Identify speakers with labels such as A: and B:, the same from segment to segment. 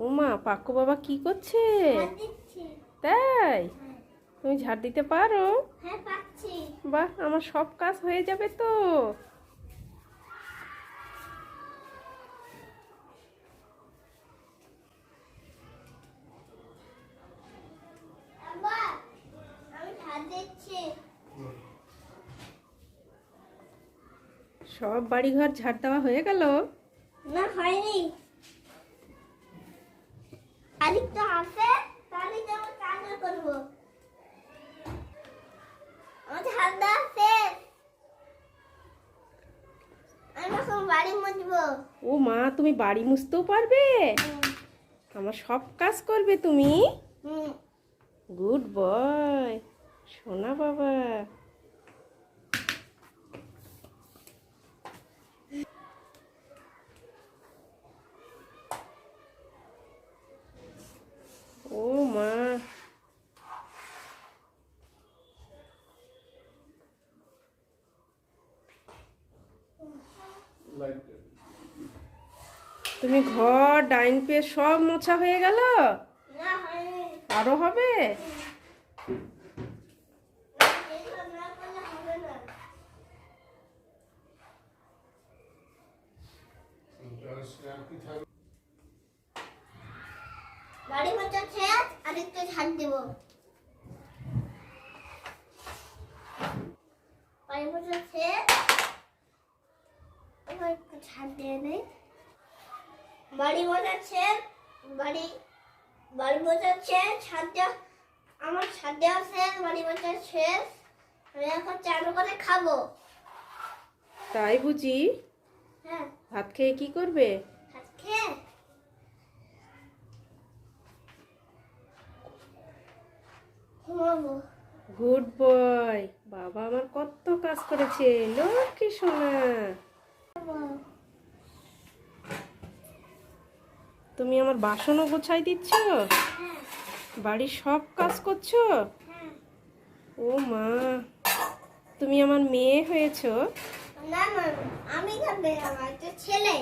A: ওমা, পাক্কু বাবা কি করছে?
B: ঝাড় দিচ্ছি।
A: তাই?
B: হ্যাঁ।
A: তুমি ঝাড় দিতে পারো?
B: হ্যাঁ, পাচ্ছি।
A: বাহ, আমার সব কাজ হয়ে যাবে তো।
B: বাবা, আমি ঝাড় দিচ্ছি।
A: সব বাড়িঘর ঝাড় দেওয়া হয়ে গেল?
B: না, হয়নি। আরেকটু আছে, তাহলে আমি কাজ করবো। আমার ঝাড় দেওয়া শেষ। আমি এখন বাড়ি মুছবো।
A: ও মা, তুমি বাড়ি মুছতেও পারবে? আমার সব কাজ করবে তুমি?
B: হুম।
A: গুড বয়, সোনা বাবা। ও মা, তুমি ঘর ডাইন পে সব মোছা হয়ে গেল?
B: না, হয়নি।
A: আরো হবে?
B: এইসব না করলে হবে না। বাড়ি মোছা শেষ, আরেকটু ঝাড় দেবো। বাড়ি মোছা শেষ, এবার একটু ঝাড় দিয়ে নেই। বাড়ি মোছা শেষ, বাড়ি বাড়ি মোছা শেষ, ছাদ দেওয়া আমার ছাদ দেওয়া শেষ, বাড়ি মোছা শেষ। আমি এখন চান করে খাবো।
A: তাই বুঝি?
B: হ্যাঁ,
A: ভাত খেয়ে কি করবে?
B: ভাত খেয়ে ঘুমাবো।
A: গুড বয়, বাবা আমার কত কাজ করেছে, লক্ষ্মী সোনা। তুমি আমার বাসনও গোছাই দিচ্ছ,
B: হ্যাঁ,
A: বাড়ির সব কাজ করছো।
B: হ্যাঁ।
A: ও মা, তুমি আমার মেয়ে হয়েছো?
B: না, না, আমি খাবে, আমার একটা ছেলে।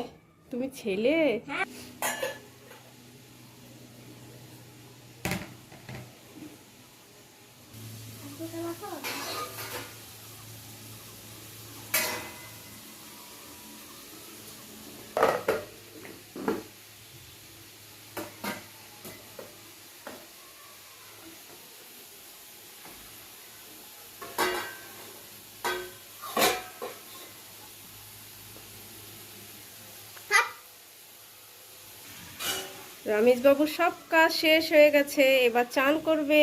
A: তুমি ছেলে?
B: হ্যাঁ।
A: রমেশ বাবুর সব কাজ শেষ হয়ে গেছে, এবার চান করবে।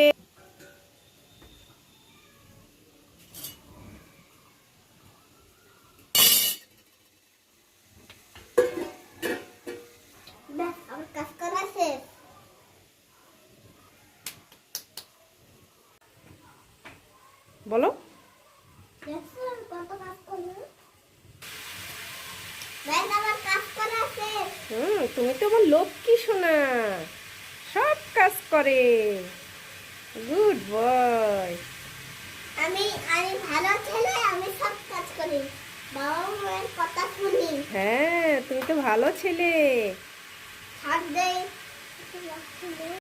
B: ব্যাস, আমার কাজ করা শেষ।
A: বলো।
B: দেখছো আমি কত কাজ করলাম? ব্যাস, আমার কাজ করা শেষ।
A: তুমি তো আমার লক্ষ্মী সোনা, সব কাজ করে। Good boy.
B: আমি আমি ভালো ছেলে, আমি সব কাজ করি, বাবা মায়ের কথা শুনি,
A: হ্যাঁ, তুমি তো ভালো ছেলে।
B: হাত দেই।